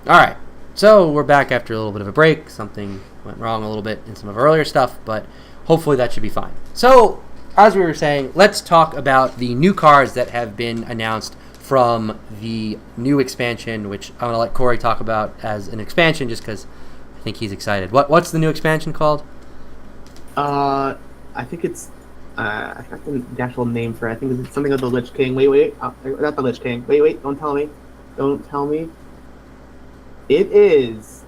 All right. So we're back after a little bit of a break. Something went wrong a little bit in some of our earlier stuff, but hopefully that should be fine. So, as we were saying, let's talk about the new cards that have been announced from the new expansion, which I'm going to let Corey talk about as an expansion just because I think he's excited. What's the new expansion called? I think it's I forgot the actual name for it. I think it's something with the Lich King. Wait, not the Lich King. Wait, don't tell me. Don't tell me. It is.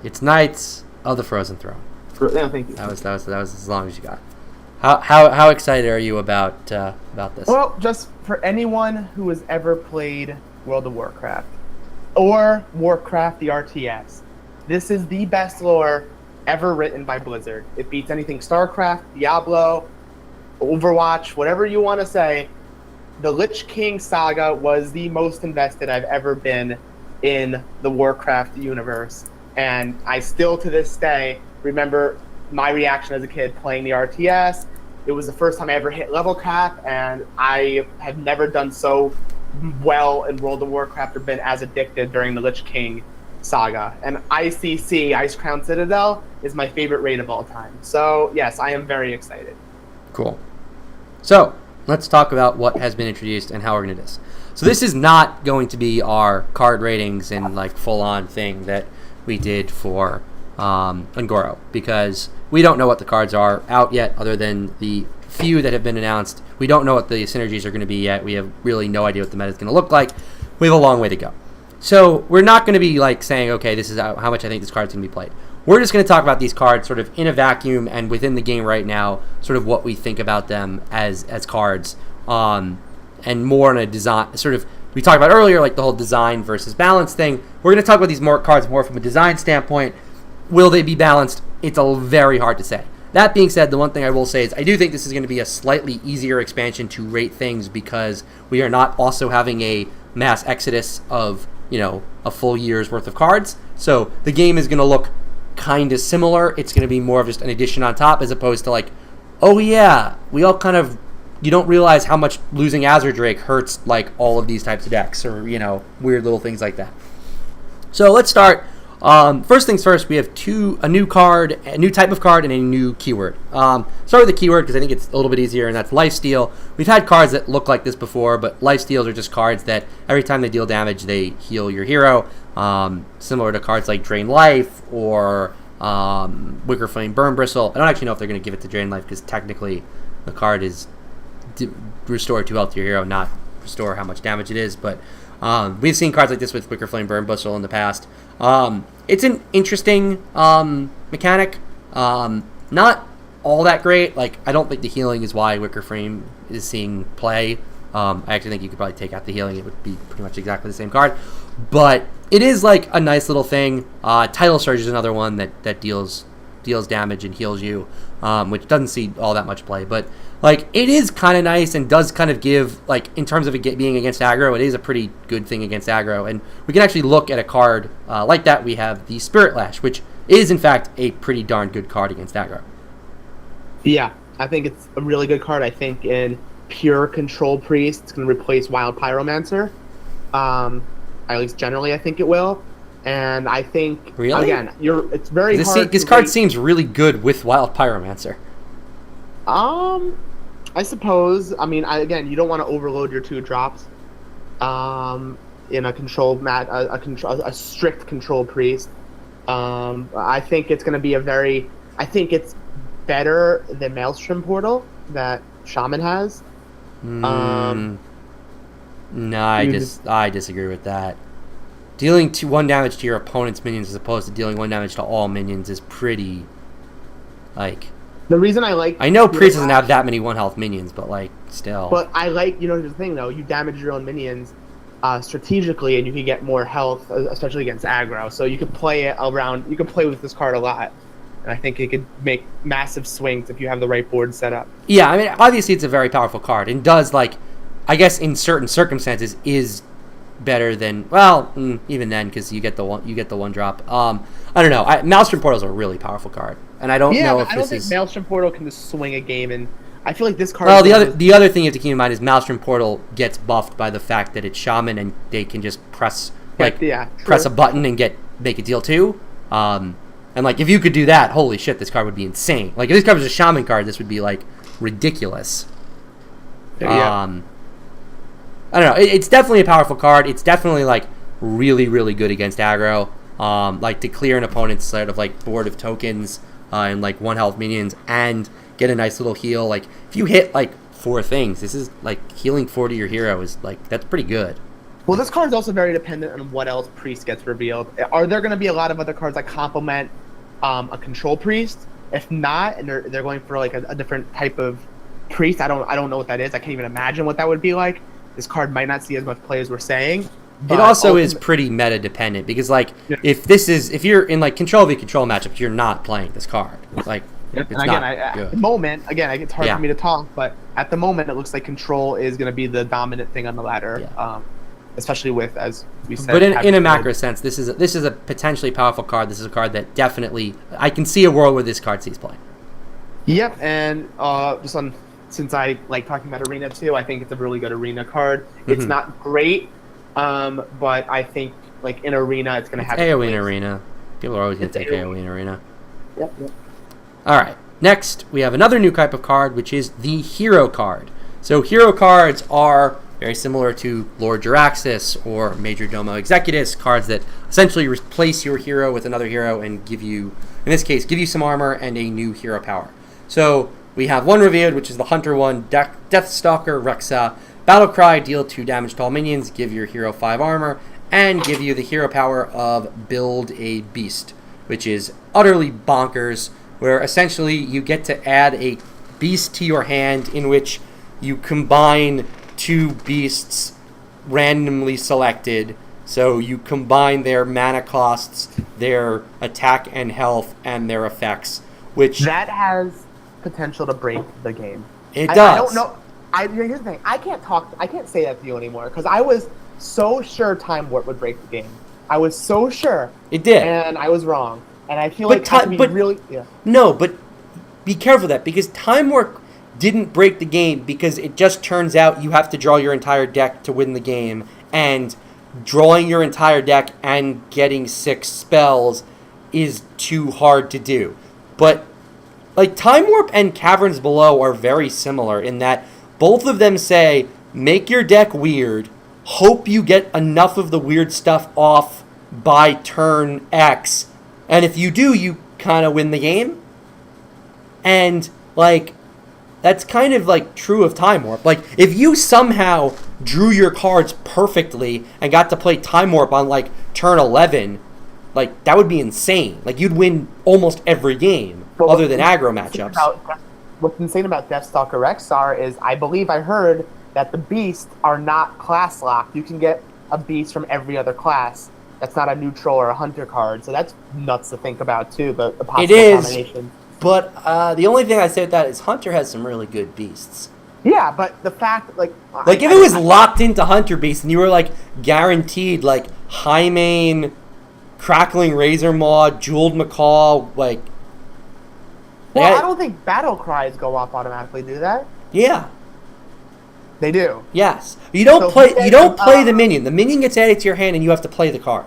It's Knights of the Frozen Throne. No, thank you. That was as long as you got. How excited are you about this? Well, just for anyone who has ever played World of Warcraft or Warcraft the RTS, this is the best lore ever written by Blizzard. It beats anything StarCraft, Diablo, Overwatch, whatever you want to say. The Lich King saga was the most invested I've ever been in the Warcraft universe. And I still, to this day, remember my reaction as a kid playing the RTS. It was the first time I ever hit level cap, and I have never done so well in World of Warcraft or been as addicted during the Lich King saga. And ICC, Ice Crown Citadel, is my favorite raid of all time. So, yes, I am very excited. Cool. So, let's talk about what has been introduced and how we're going to do this. So this is not going to be our card ratings and like full-on thing that we did for Ungoro, because we don't know what the cards are out yet other than the few that have been announced. We don't know what the synergies are going to be yet. We have really no idea what the meta is going to look like. We have a long way to go. So we're not going to be like saying, okay, this is how much I think this card's going to be played. We're just going to talk about these cards sort of in a vacuum and within the game right now, sort of what we think about them as cards, and more on a design, sort of, we talked about earlier, like the whole design versus balance thing. We're going to talk about these cards more from a design standpoint. Will they be balanced? It's very hard to say. That being said, the one thing I will say is I do think this is going to be a slightly easier expansion to rate things because we are not also having a mass exodus of, a full year's worth of cards. So the game is going to look kind of similar. It's going to be more of just an addition on top as opposed to like, oh yeah, we all kind of, you don't realize how much losing Azure Drake hurts like all of these types of decks or, weird little things like that. So let's start. First things first, we have a new type of card, and a new keyword. Start with the keyword because I think it's a little bit easier, and that's Lifesteal. We've had cards that look like this before, but Lifesteals are just cards that every time they deal damage, they heal your hero, similar to cards like Drain Life or Wicker Flame Burn Bristle. I don't actually know if they're going to give it to Drain Life because technically the card is restore 2 health to your hero, not restore how much damage it is, but we've seen cards like this with Wicker Flame Burn Bristle in the past. It's an interesting mechanic. Not all that great. Like, I don't think the healing is why Wicker Flame is seeing play. I actually think you could probably take out the healing. It would be pretty much exactly the same card. But it is like a nice little thing. Tidal Surge is another one that deals damage and heals you, which doesn't see all that much play. But like, it is kind of nice and does kind of give, like, in terms of it being against aggro, it is a pretty good thing against aggro. And we can actually look at a card like that. We have the Spirit Lash, which is, in fact, a pretty darn good card against aggro. Yeah, I think it's a really good card. I think in pure Control Priest, it's going to replace Wild Pyromancer. At least generally, I think it will. And I think, really? Again, it's very hard. This card seems really good with Wild Pyromancer. I suppose. I mean, you don't want to overload your 2 drops. In a control a strict Control Priest. I think it's going to be I think it's better than Maelstrom Portal that Shaman has. No, I disagree with that. Dealing 1 damage to your opponent's minions as opposed to dealing 1 damage to all minions is pretty, like... The reason I know Priest doesn't have that many 1 health minions, but, like, still. But I here's the thing, though. You damage your own minions strategically, and you can get more health, especially against aggro. So you can play it around... You can play with this card a lot. And I think it could make massive swings if you have the right board set up. Yeah, I mean, obviously it's a very powerful card. And does, like... I guess in certain circumstances is better than, well, even then, because you get the one drop. I don't know. Maelstrom Portal is a really powerful card, and I don't know if I don't think Maelstrom Portal can just swing a game. And I feel like this card. Well, the other thing you have to keep in mind is Maelstrom Portal gets buffed by the fact that it's Shaman and they can just press press a button and make it deal 2. And like if you could do that, holy shit, this card would be insane. Like if this card was a Shaman card, this would be like ridiculous. Yeah. I don't know. It's definitely a powerful card. It's definitely like really, really good against aggro. Like to clear an opponent's sort of like board of tokens and like 1 health minions and get a nice little heal. Like if you hit like 4 things, this is like healing 4 to your hero is like that's pretty good. Well, this card is also very dependent on what else priest gets revealed. Are there going to be a lot of other cards that complement a control priest? If not, and they're going for like a different type of priest, I don't know what that is. I can't even imagine what that would be like. This card might not see as much play as we're saying. It also is pretty meta dependent because like if you're in like control v control matchups, you're not playing this card. Like it's and again, at the moment, it's hard for me to talk, but at the moment, it looks like control is going to be the dominant thing on the ladder. Yeah. Especially with, as we said, but in a macro sense, this is a potentially powerful card. This is a card that definitely I can see a world where this card sees play. Yep, and since I like talking about arena too, I think it's a really good arena card. It's not great, but I think like in arena, it's going to have AoE in arena. People are always going to take AoE in arena. Yep. All right. Next, we have another new type of card, which is the hero card. So hero cards are very similar to Lord Jaraxxus or Major Domo Executus, cards that essentially replace your hero with another hero and give you, in this case, give you some armor and a new hero power. So we have one revealed, which is the Hunter one, Deathstalker Rexa. Battlecry, deal 2 damage to all minions, give your hero 5 armor, and give you the hero power of Build a Beast, which is utterly bonkers, where essentially you get to add a beast to your hand in which you combine 2 beasts randomly selected. So you combine their mana costs, their attack and health, and their effects, which that has potential to break the game. It does. I don't know. Here's the thing. I can't say that to you anymore because I was so sure Time Warp would break the game. I was so sure. It did, and I was wrong. And I feel No, but be careful of that because Time Warp didn't break the game because it just turns out you have to draw your entire deck to win the game, and drawing your entire deck and getting 6 spells is too hard to do. But like Time Warp and Caverns Below are very similar in that both of them say make your deck weird, hope you get enough of the weird stuff off by turn X, and if you do, you kind of win the game. And like that's kind of like true of Time Warp. Like if you somehow drew your cards perfectly and got to play Time Warp on like turn 11, like that would be insane. Like you'd win almost every game other than aggro matchups. What's insane about Deathstalker Rexar is I believe I heard that the beasts are not class locked. You can get a beast from every other class. That's not a neutral or a hunter card. So that's nuts to think about too, the possible combination. But the only thing I say with that is Hunter has some really good beasts. Yeah, but the fact, like if it was locked into Hunter Beast and you were like guaranteed like High Main, Crackling Razor Maw, Jeweled Macaw, like. Well, I don't think battle cries go off automatically. Do that? Yeah, they do. Yes, you don't play. You don't play the minion. The minion gets added to your hand, and you have to play the card.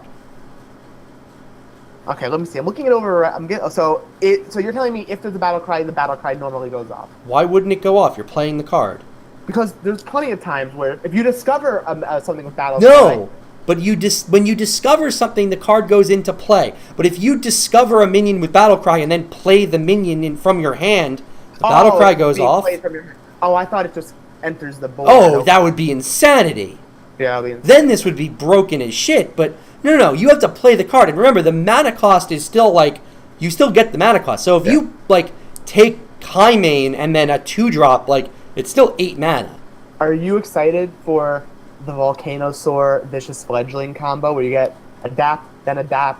Okay, let me see. I'm looking it over. So you're telling me if there's a battle cry, the battle cry normally goes off. Why wouldn't it go off? You're playing the card. Because there's plenty of times where if you discover something with battle cry, but when you discover something, the card goes into play. But if you discover a minion with battle cry and then play the minion from your hand, the battle cry goes off. I thought it just enters the board. Oh, that would be insanity. Yeah, then this would be broken as shit. But no, you have to play the card. And remember, the mana cost is still like, you still get the mana cost. So if you like take High Main and then a 2-drop, like it's still 8 mana. Are you excited for the Volcanosaur Vicious Fledgling combo where you get adapt, then attack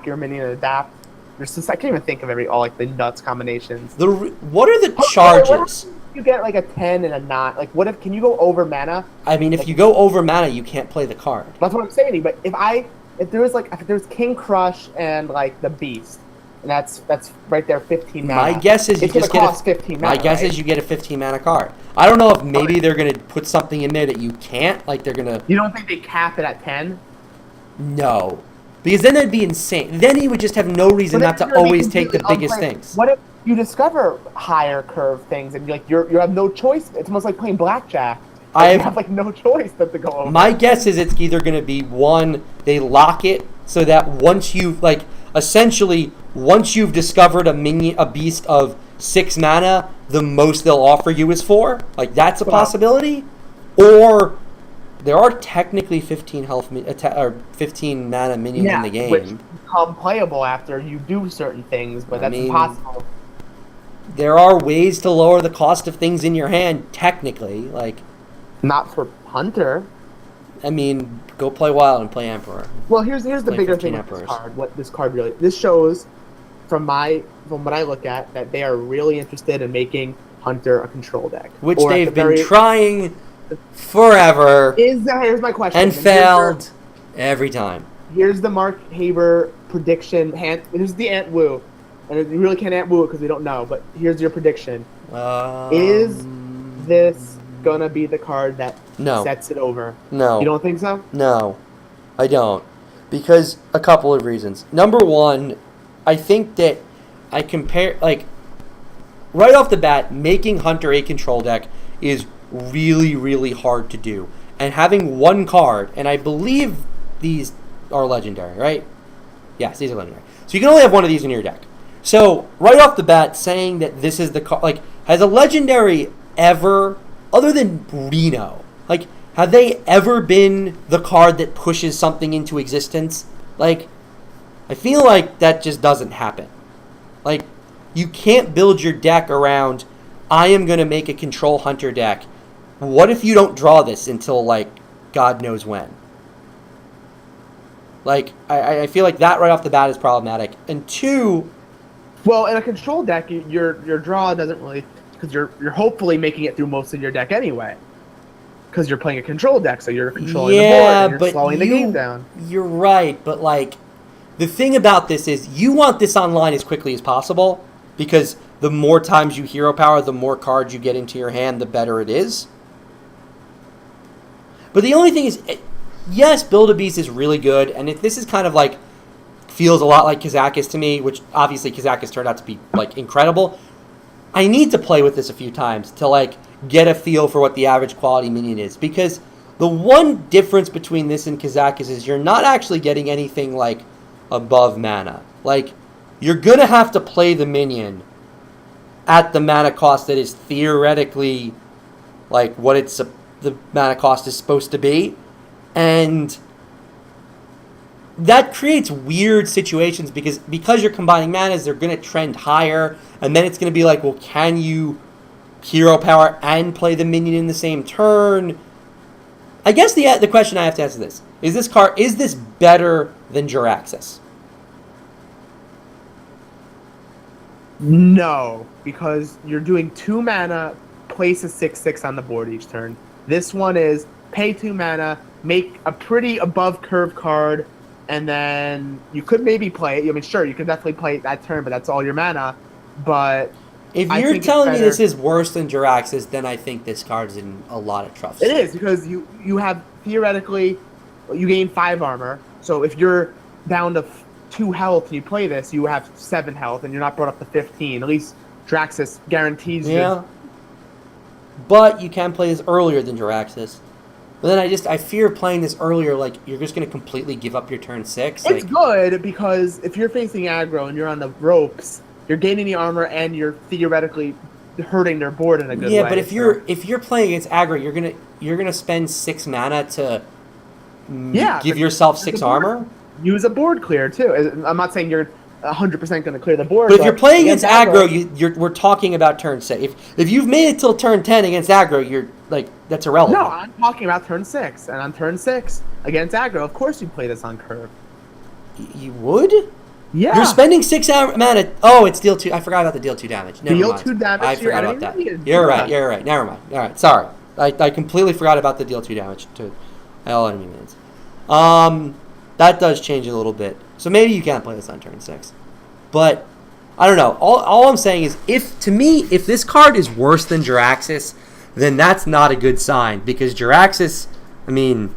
your minion and adapt? I can't even think of all like the nuts combinations. What are the charges? You get like a 10 and a 9. Like, what if can you go over mana? I mean, if you go over mana, you can't play the card. That's what I'm saying. But if there's King Crush and like the Beast, and that's right there, 15 mana. My guess is you it's going just to get cost 15 mana. My guess right? is you get a 15 mana card. I don't know if maybe they're gonna put something in there that you can't. Like they're gonna. You don't think they cap it at 10? No, because then that'd be insane. Then he would just have no reason not to always take the biggest things. What if you discover higher curve things and you have no choice? It's almost like playing blackjack. You have like no choice but to go over. My guess is it's either going to be one, they lock it so that once you've once you've discovered a beast of 6 mana, the most they'll offer you is 4. Like that's a possibility. Or there are technically 15 health or 15 mana minions in the game, which become playable after you do certain things, but that's impossible. There are ways to lower the cost of things in your hand, technically. Like, not for Hunter. I mean, go play Wild and play Emperor. Well, here's the bigger thing with this card. What this card this shows, from what I look at, that they are really interested in making Hunter a control deck, which they've been trying forever. Here's my question. And failed every time. Here's the Mark Haber prediction. Here's the Ant Woo. And you really can't Ant Woo it because we don't know, but here's your prediction. Is this going to be the card that sets it over? No. You don't think so? No, I don't. Because a couple of reasons. Number one, I think that I compare, like, right off the bat, making Hunter a control deck is really, really hard to do. And having one card, and I believe these are legendary, right? Yes, these are legendary. So you can only have one of these in your deck. So, right off the bat, saying that this is the card, like, has a legendary ever, other than Reno, like, have they ever been the card that pushes something into existence? Like, I feel like that just doesn't happen. Like, you can't build your deck around, I am going to make a control Hunter deck. What if you don't draw this until, like, God knows when? Like, I feel like that right off the bat is problematic. And two... Well, in a control deck, your draw doesn't really... Because you're hopefully making it through most of your deck anyway. Because you're playing a control deck, so you're controlling the board and you're slowing the game down. You're right, but, like, the thing about this is you want this online as quickly as possible, because the more times you hero power, the more cards you get into your hand, the better it is. But the only thing is, yes, Build-A-Beast is really good, and this is kind of like, feels a lot like Kazakis to me, which obviously Kazakis turned out to be, like, incredible. I need to play with this a few times to, like, get a feel for what the average quality minion is, because the one difference between this and Kazakis is you're not actually getting anything, like, above mana. Like, you're going to have to play the minion at the mana cost that is theoretically, like, what the mana cost is supposed to be. And that creates weird situations because you're combining manas, they're going to trend higher, and then it's going to be like, well, can you hero power and play the minion in the same turn? I guess the question I have to ask is this better than Jiraxis? No, because you're doing 2 mana, place a 6/6 on the board each turn. This one is pay 2 mana, make a pretty above curve card, and then you could maybe play it. I mean, sure, you could definitely play it that turn, but that's all your mana. But if you're telling me this is worse than Jiraxis, then I think this card's in a lot of trouble. It is, because you have, theoretically, you gain 5 armor. So if you're down to 2 health and you play this, you have 7 health, and you're not brought up to 15. At least Jiraxis guarantees you. Yeah. But you can play this earlier than Jiraxis. But then I fear playing this earlier, like, you're just going to completely give up your turn 6. It's good, because if you're facing aggro and you're on the ropes, you're gaining the armor and you're theoretically hurting their board in a good way. Yeah, but if you're playing against aggro, you're gonna spend 6 mana to give yourself 6 armor. Use a board clear too. I'm not saying you're 100% going to clear the board. But if you're playing against aggro, we're talking about turn 6. If you've made it till turn 10 against aggro, you're like, that's irrelevant. No, I'm talking about turn 6. And on turn 6 against aggro, of course you play this on curve. You would? Yeah. You're spending 6 mana. Oh, it's deal 2. I forgot about the deal 2 damage. Never deal mind. 2 damage. I forgot about that. You're right. Never mind. All right. Sorry. I completely forgot about the deal 2 damage to all enemy minions. That does change a little bit. So maybe you can't play this on turn 6. But I don't know. All I'm saying is, if this card is worse than Jiraxis, then that's not a good sign, because Jiraxis, I mean,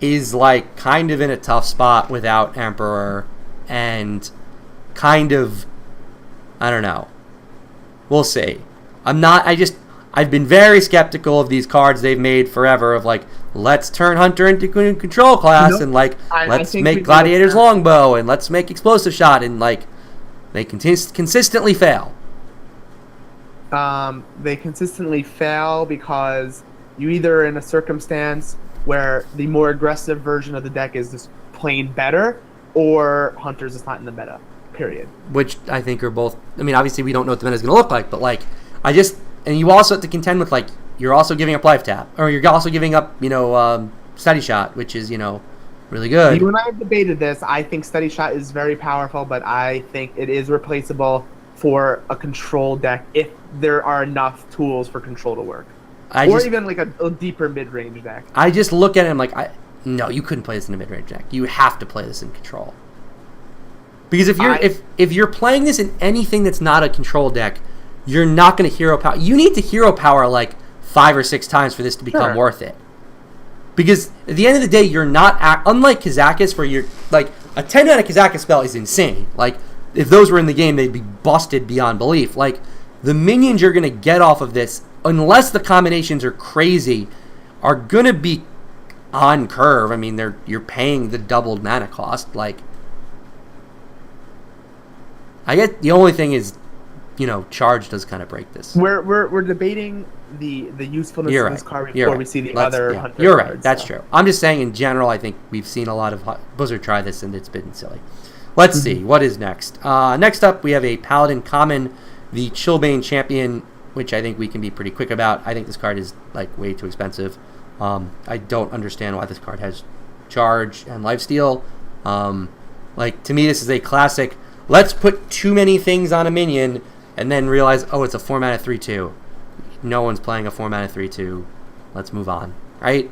is like kind of in a tough spot without Emperor, and kind of, I don't know. We'll see. I've been very skeptical of these cards they've made forever of like, let's turn Hunter into control class, and like, let's make Gladiator's Longbow, and let's make Explosive Shot, and like, they consistently fail. They consistently fail because you either are in a circumstance where the more aggressive version of the deck is just plain better, or Hunter's just not in the meta, period. Which I think are both, I mean, obviously we don't know what the meta is going to look like, but like, and you also have to contend with, like, you're also giving up Life Tap, or you're also giving up, Steady Shot, which is, really good. You and I have debated this. I think Steady Shot is very powerful, but I think it is replaceable for a control deck if there are enough tools for control to work. Even like a deeper mid-range deck. I just look at it and I'm like, no, you couldn't play this in a mid-range deck. You have to play this in control. Because if you're playing this in anything that's not a control deck, you're not going to hero power. You need to hero power like 5 or 6 times for this to become worth it. Because at the end of the day, you're not unlike Kazakus, where you're like, a 10-mana Kazakus spell is insane. Like, if those were in the game, they'd be busted beyond belief. Like, the minions you're going to get off of this, unless the combinations are crazy, are going to be on curve. I mean, you're paying the doubled mana cost. Like, I get the only thing is, charge does kind of break this. We're debating the usefulness of this card before we see the other Hunter You're right. cards, That's true. I'm just saying in general, I think we've seen a lot of Blizzard try this, and it's been silly. Let's see. What is next? Next up, we have a Paladin Common, the Chillbane Champion, which I think we can be pretty quick about. I think this card is like way too expensive. I don't understand why this card has charge and lifesteal. To me, this is a classic, let's put too many things on a minion and then realize, oh, it's a 4-mana 3/2. No one's playing a 4-mana 3/2. Let's move on, right?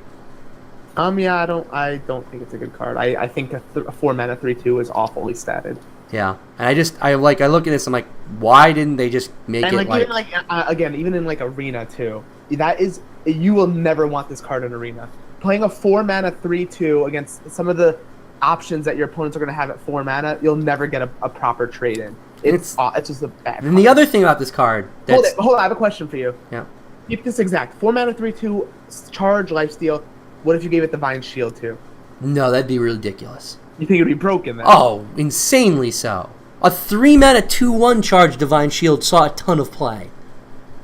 Yeah, I don't think it's a good card. I think a 4-mana 3/2 is awfully statted. Yeah, and I look at this, I'm like, why didn't they just make it even in like Arena too? You will never want this card in Arena. Playing a 4-mana 3/2 against some of the options that your opponents are going to have at 4 mana, you'll never get a proper trade in. It's just a bad card. And the other thing about this card... Hold on, I have a question for you. Yeah. Keep this exact. 4 mana 3/2, charge, lifesteal. What if you gave it Divine Shield too? No, that'd be ridiculous. You think it would be broken then? Oh, insanely so. A 3-mana 2/1 charge Divine Shield saw a ton of play.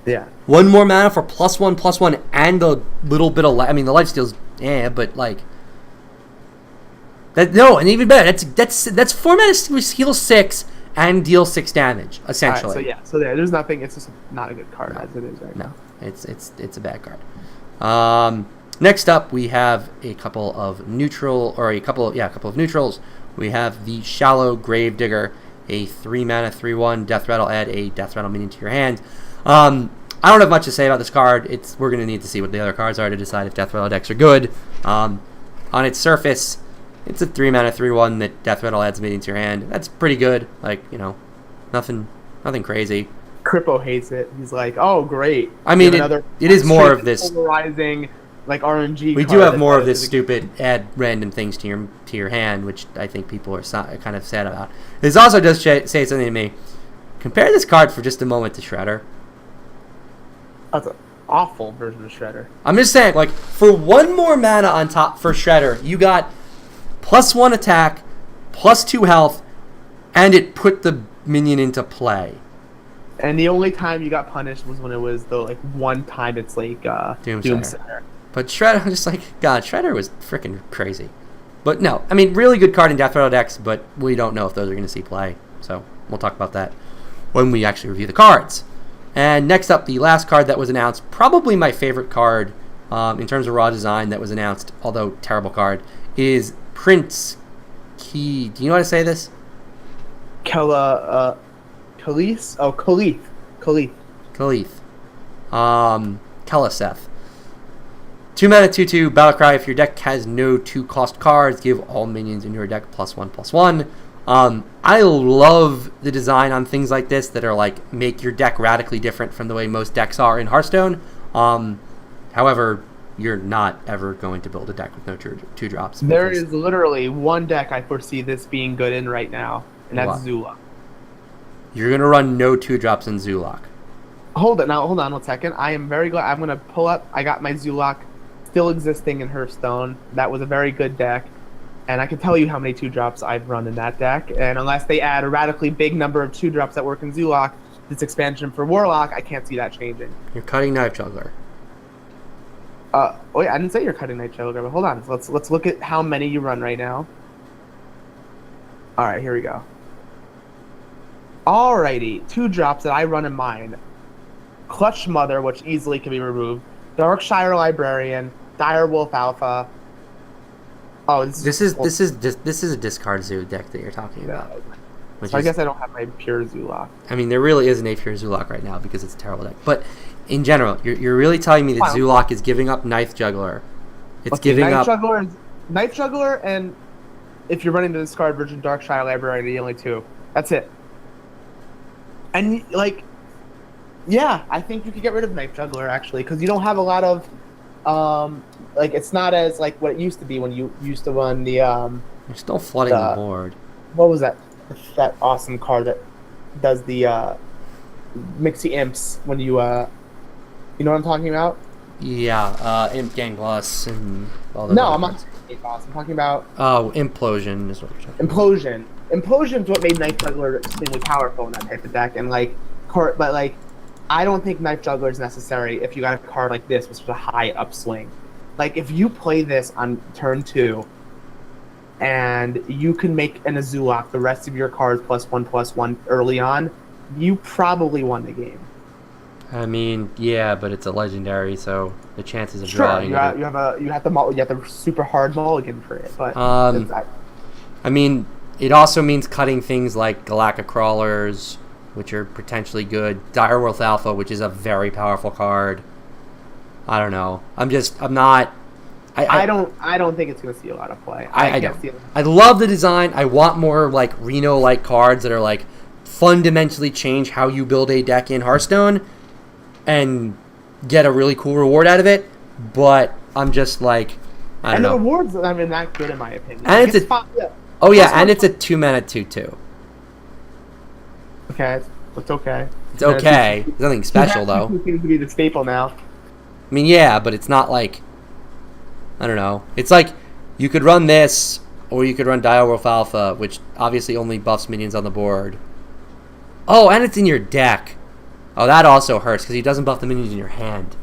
Yeah. 1 more mana for +1/+1 and a little bit of... the lifesteal's... but like... and even better. That's 4 mana heal 6 and deal 6 damage, essentially. Right, so there's nothing. It's just not a good card as it is right now. It's a bad card. Next up, we have a couple of neutrals. We have the Shallow Gravedigger, a 3-mana 3/1 Death Rattle. Add a Death Rattle minion to your hand. I don't have much to say about this card. We're going to need to see what the other cards are to decide if Death Rattle decks are good. On its surface, it's a 3-mana 3/1 that Death Rattle adds a minion to your hand. That's pretty good. Nothing crazy. Crippo hates it. He's like, oh, great. I mean, it is more of this polarizing, like RNG. We do have more of this stupid add random things to your hand, which I think people are kind of sad about. This also does say something to me. Compare this card for just a moment to Shredder. That's an awful version of Shredder. I'm just saying, for 1 more mana on top for Shredder, you got +1 attack, +2 health, and it put the minion into play. And the only time you got punished was when it was the one time it's Doomsayer. But Shredder, I'm just God, Shredder was freaking crazy. But no, really good card in Death Rattle decks, but we don't know if those are going to see play. So we'll talk about that when we actually review the cards. And next up, the last card that was announced, probably my favorite card in terms of raw design that was announced, although terrible card, is Prince Key. Do you know how to say this? Khalith. Keliseth. 2-mana 2/2 Battlecry. If your deck has no 2-cost cards, give all minions in your deck +1/+1. I love the design on things like this that are like make your deck radically different from the way most decks are in Hearthstone. However, you're not ever going to build a deck with no two drops. There is literally one deck I foresee this being good in right now, and that's Zulak. You're going to run no 2-drops in Zulak. Hold on 1 second. I am very glad. I'm going to pull up. I got my Zulak still existing in Hearthstone. That was a very good deck. And I can tell you how many 2-drops I've run in that deck. And unless they add a radically big number of 2-drops that work in Zulak, this expansion for Warlock, I can't see that changing. You're cutting Knife Juggler. Wait, I didn't say you're cutting Night Juggler, but hold on. Let's look at how many you run right now. All right, here we go. Alrighty, 2-drops that I run in mine: Clutch Mother, which easily can be removed; Darkshire Librarian; Direwolf Alpha. Oh, this is a discard zoo deck that you're talking about. So I guess I don't have my pure Zulak. I mean, there really isn't a pure Zulak right now because it's a terrible deck. But in general, you're really telling me that Zulak is giving up Knife Juggler. It's giving up Knife Juggler, and if you're running the discard version, Darkshire Librarian, the only two. That's it. And yeah, I think you could get rid of Knife Juggler actually, because you don't have a lot of, it's not as like what it used to be when you used to run the. You're still flooding the board. What was that? That awesome card that does the Mixie Imps when you you know what I'm talking about? Yeah, Imp Gang Plus and all those. No, I'm not. I'm talking about. Oh, Implosion is what you're talking about. Implosion. Implosion is what made Knife Juggler extremely powerful in that type of deck, and but I don't think Knife Juggler is necessary if you got a card like this with such a high upswing. Like if you play this on turn 2. And you can make an Azulak the rest of your cards +1/+1 early on, you probably won the game. I mean, yeah, but it's a legendary, so the chances of sure, drawing. You have the super hard mulligan for it, but I mean, it also means cutting things like Galactic Crawlers, which are potentially good. Direwolf Alpha, which is a very powerful card. I don't know. I'm not. I don't think it's going to see a lot of play. I don't. I love the design. I want more Reno-like cards that are fundamentally change how you build a deck in Hearthstone and get a really cool reward out of it. But I'm just I don't know. And the rewards, not good in my opinion. And it's a 2-mana 2/2. Okay, it's okay. It's okay. It's nothing special though. It seems to be the staple now. I mean, yeah, but it's not I don't know. It's you could run this, or you could run Direwolf Alpha, which obviously only buffs minions on the board. Oh, and it's in your deck. Oh, that also hurts, because he doesn't buff the minions in your hand.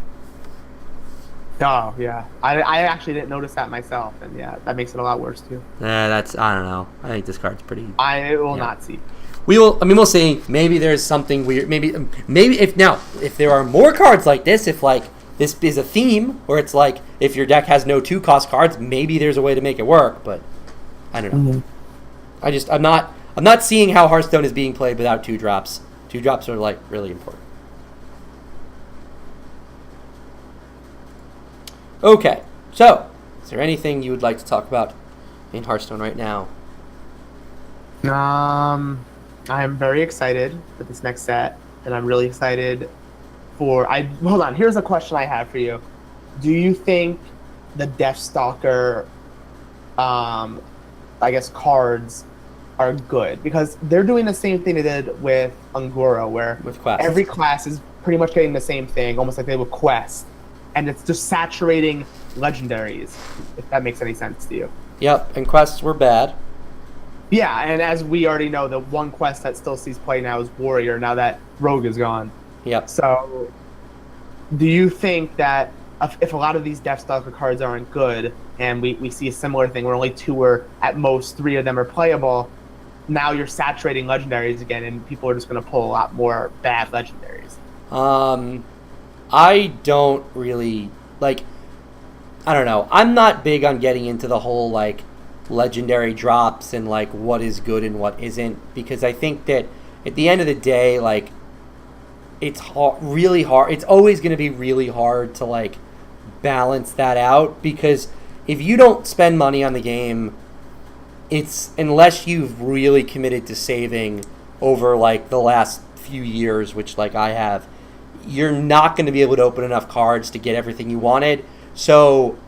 Oh, yeah. I actually didn't notice that myself, and yeah, that makes it a lot worse, too. I don't know. I think this card's pretty... I will not see. We'll see. Maybe there's something weird. Maybe if there are more cards like this, if this is a theme where it's if your deck has no 2-cost cards, maybe there's a way to make it work, but I don't know. Mm-hmm. I'm not seeing how Hearthstone is being played without 2-drops. 2-drops are really important. Okay, so is there anything you would like to talk about in Hearthstone right now? I'm very excited for this next set, and I'm really excited hold on, here's a question I have for you. Do you think the Deathstalker cards are good? Because they're doing the same thing they did with Ungoro, where every class is pretty much getting the same thing, almost like they would Quest. And it's just saturating legendaries, if that makes any sense to you. Yep, and quests were bad. Yeah, and as we already know, the one quest that still sees play now is Warrior, now that Rogue is gone. Yep. So, do you think that if a lot of these Deathstalker cards aren't good, and we see a similar thing where only 2 or at most 3 of them are playable, now you're saturating legendaries again, and people are just going to pull a lot more bad legendaries? I don't really, I don't know. I'm not big on getting into the whole, legendary drops and, what is good and what isn't, because I think that at the end of the day, it's really hard. It's always going to be really hard to, balance that out, because if you don't spend money on the game it's unless you've really committed to saving over like the last few years, which like I have, you're not going to be able to open enough cards to get everything you wanted. So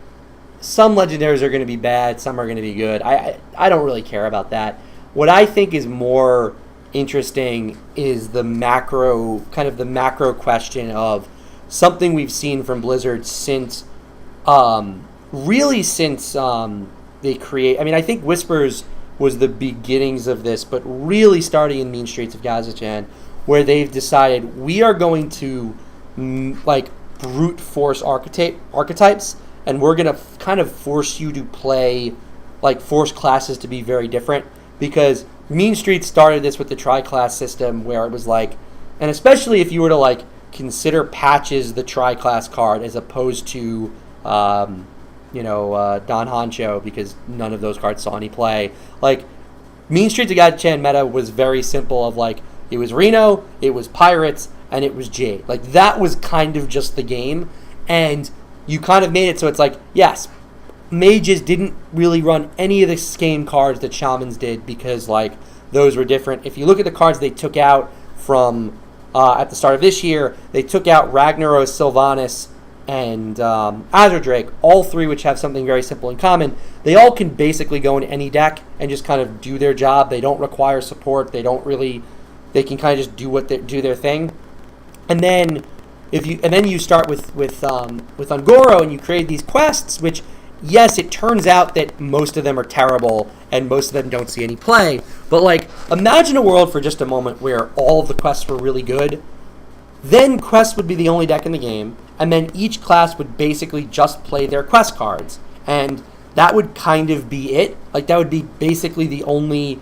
some legendaries are going to be bad, some are going to be good. I don't really care about that. What I think is more interesting is the macro question of something we've seen from Blizzard since they create. I mean, I think Whispers was the beginnings of this, but really starting in Mean Streets of Kazakhstan, where they've decided we are going to like brute force archetypes, and we're going to kind of force you to play, like force classes to be very different. Because Mean Streets started this with the tri-class system, where it was like, and especially if you were to like consider Patches the tri-class card as opposed to Don Honcho, because none of those cards saw any play. Like, Mean Streets of Kazakhstan meta was very simple of like, it was Reno, it was Pirates, and it was Jade. Like, that was kind of just the game, and you kind of made it so it's like, yes, Mages didn't really run any of the same cards that Shamans did, because like those were different. If you look at the cards they took out from at the start of this year, they took out Ragnaros, Sylvanas, and Azure Drake, all three which have something very simple in common. They all can basically go in any deck and just kind of do their job. They don't require support. They can kind of just do their thing. And then you start with Ungoro, and you create these quests, which, yes, it turns out that most of them are terrible and most of them don't see any play. But like, imagine a world for just a moment where all of the quests were really good. Then quests would be the only deck in the game, and then each class would basically just play their quest cards, and that would kind of be it. Like, that would be basically the only.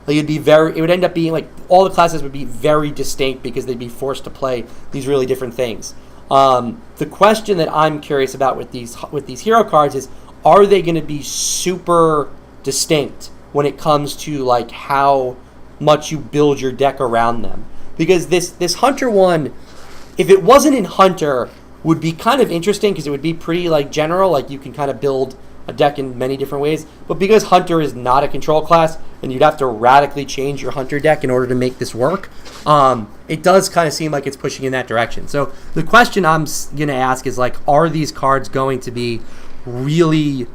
Like, it would end up being like all the classes would be very distinct because they'd be forced to play these really different things. The question that I'm curious about with these hero cards is, are they going to be super distinct when it comes to like how much you build your deck around them? Because this Hunter one, if it wasn't in Hunter, would be kind of interesting because it would be pretty like general, like you can kind of build a deck in many different ways. But because Hunter is not a control class, and you'd have to radically change your Hunter deck in order to make this work, it does kind of seem like it's pushing in that direction. So the question I'm going to ask is, like, are these cards going to be really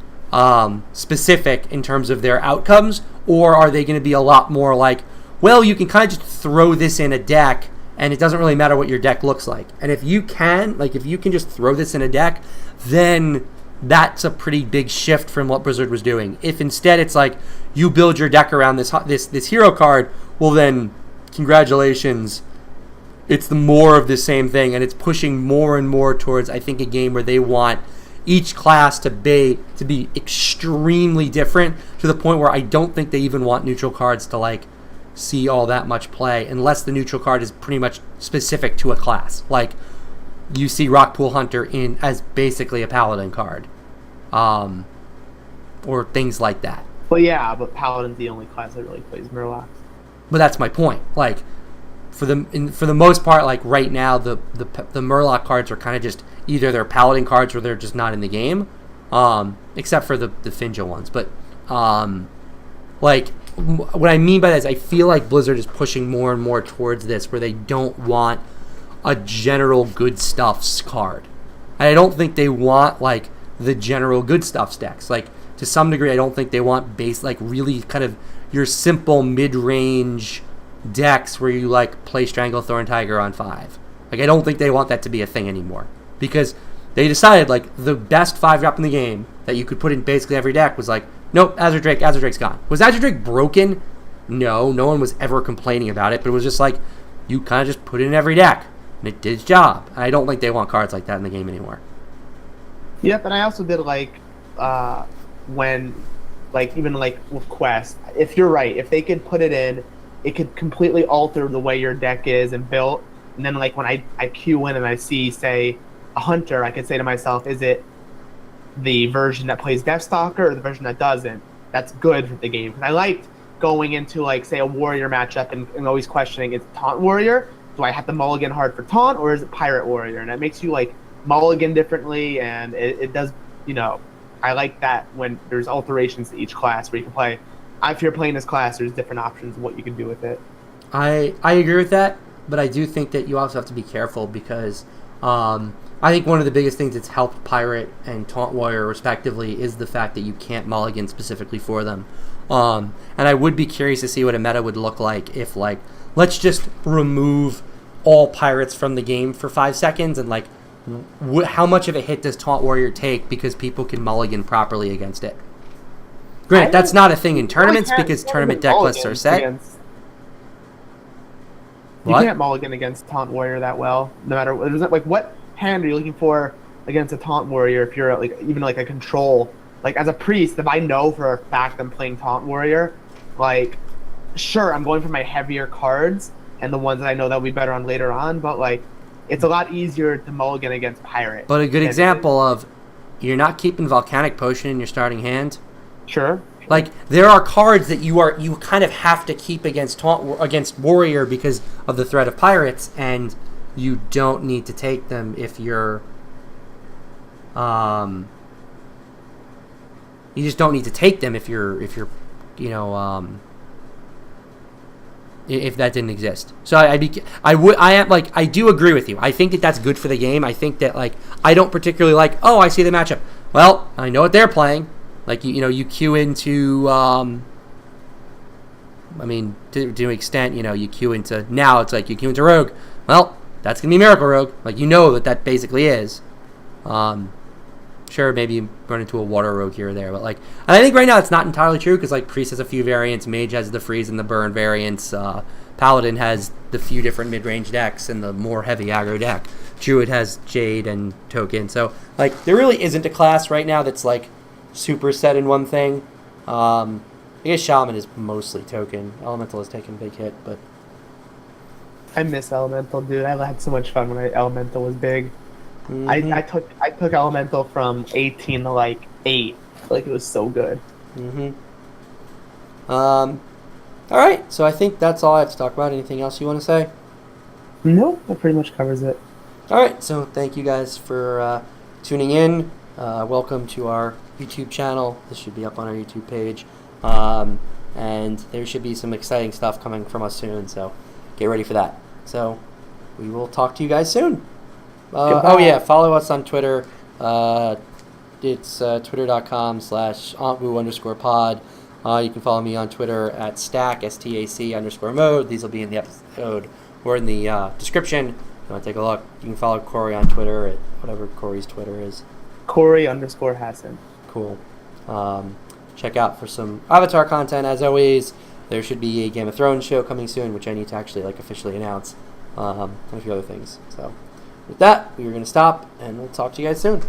specific in terms of their outcomes, or are they going to be a lot more like, well, you can kind of just throw this in a deck, and it doesn't really matter what your deck looks like. And if you can just throw this in a deck, then that's a pretty big shift from what Blizzard was doing. If instead it's like you build your deck around this hero card, well then, congratulations, it's the more of the same thing, and it's pushing more and more towards, I think, a game where they want each class to be extremely different, to the point where I don't think they even want neutral cards to like see all that much play, unless the neutral card is pretty much specific to a class. Like, you see Rockpool Hunter in as basically a Paladin card, or things like that. Well, yeah, but Paladin's the only class that really plays Murlocs. But that's my point. Like, for the most part, like right now, the Murloc cards are kind of just either they're Paladin cards or they're just not in the game, except for the Finja ones. But like, what I mean by that is I feel like Blizzard is pushing more and more towards this, where they don't want a general good stuffs card. And I don't think they want like the general good stuffs decks. Like, to some degree, I don't think they want like really kind of your simple mid-range decks where you like play Strangle Thorn Tiger on 5. Like, I don't think they want that to be a thing anymore, because they decided like the best 5-drop in the game that you could put in basically every deck was like, nope, Azure Drake's gone. Was Azure Drake broken? No one was ever complaining about it, but it was just like, you kind of just put it in every deck, and it did its job. And I don't think they want cards like that in the game anymore. Yep, and I also did like when, like, even like with Quest, if you're right, if they could put it in, it could completely alter the way your deck is and built. And then like when I queue in and I see, say, a Hunter, I could say to myself, is it the version that plays Deathstalker or the version that doesn't? That's good for the game. Because I liked going into, like, say, a Warrior matchup and always questioning, is it Taunt Warrior? Do I have to mulligan hard for Taunt, or is it Pirate Warrior? And it makes you like mulligan differently, and it does, I like that when there's alterations to each class where you can play if you're playing this class, there's different options of what you can do with it. I agree with that, but I do think that you also have to be careful because I think one of the biggest things that's helped Pirate and Taunt Warrior respectively is the fact that you can't mulligan specifically for them. And I would be curious to see what a meta would look like if, like, let's just remove all Pirates from the game for 5 seconds and, like, how much of a hit does Taunt Warrior take because people can mulligan properly against it? Granted, that's not a thing in tournaments because tournament deck lists are set. You can't mulligan against Taunt Warrior that well, no matter like what hand are you looking for against a Taunt Warrior if you're like even like a control. Like as a priest, if I know for a fact I'm playing Taunt Warrior, like sure I'm going for my heavier cards and the ones that I know that'll be better on later on, but like it's a lot easier to mulligan against Pirate. But a good example of you're not keeping Volcanic Potion in your starting hand. Sure. Like there are cards that you kind of have to keep against Warrior because of the threat of Pirates, and you don't need to take them if you're. You just don't need to take them if you're if that didn't exist. So I do agree with you. I think that that's good for the game. I think that like I don't particularly like. Oh, I see the matchup. Well, I know what they're playing. Like, you queue into, to an extent, you queue into, now it's like you queue into Rogue. Well, that's going to be Miracle Rogue. Like, you know that basically is. Sure, maybe you run into a Water Rogue here or there, but, like, I think right now it's not entirely true because, like, Priest has a few variants, Mage has the Freeze and the Burn variants, Paladin has the few different mid-range decks and the more heavy aggro deck. Druid has Jade and Token. So, like, there really isn't a class right now that's, like, super set in one thing. I guess Shaman is mostly Token. Elemental has taken a big hit, but I miss Elemental, dude. I had so much fun when Elemental was big. mm-hmm. I took Elemental from 18 to like 8. Like it was so good. Mm-hmm. All right, so I think that's all I have to talk about. Anything else you want to say? No, that pretty much covers it. All right, so thank you guys for tuning in. Welcome to our YouTube channel. This should be up on our YouTube page. And there should be some exciting stuff coming from us soon, so get ready for that. So we will talk to you guys soon. Oh yeah, follow us on Twitter. It's twitter.com/antwoo_pod. You can follow me on Twitter at stack, STAC_mode. These will be in the episode or in the description. If you want to take a look, you can follow Corey on Twitter at whatever Corey's Twitter is. Corey_Hassan. Cool. Check out for some Avatar content as always. There should be a Game of Thrones show coming soon, which I need to actually officially announce, and a few other things. So with that, we are going to stop, and we'll talk to you guys soon.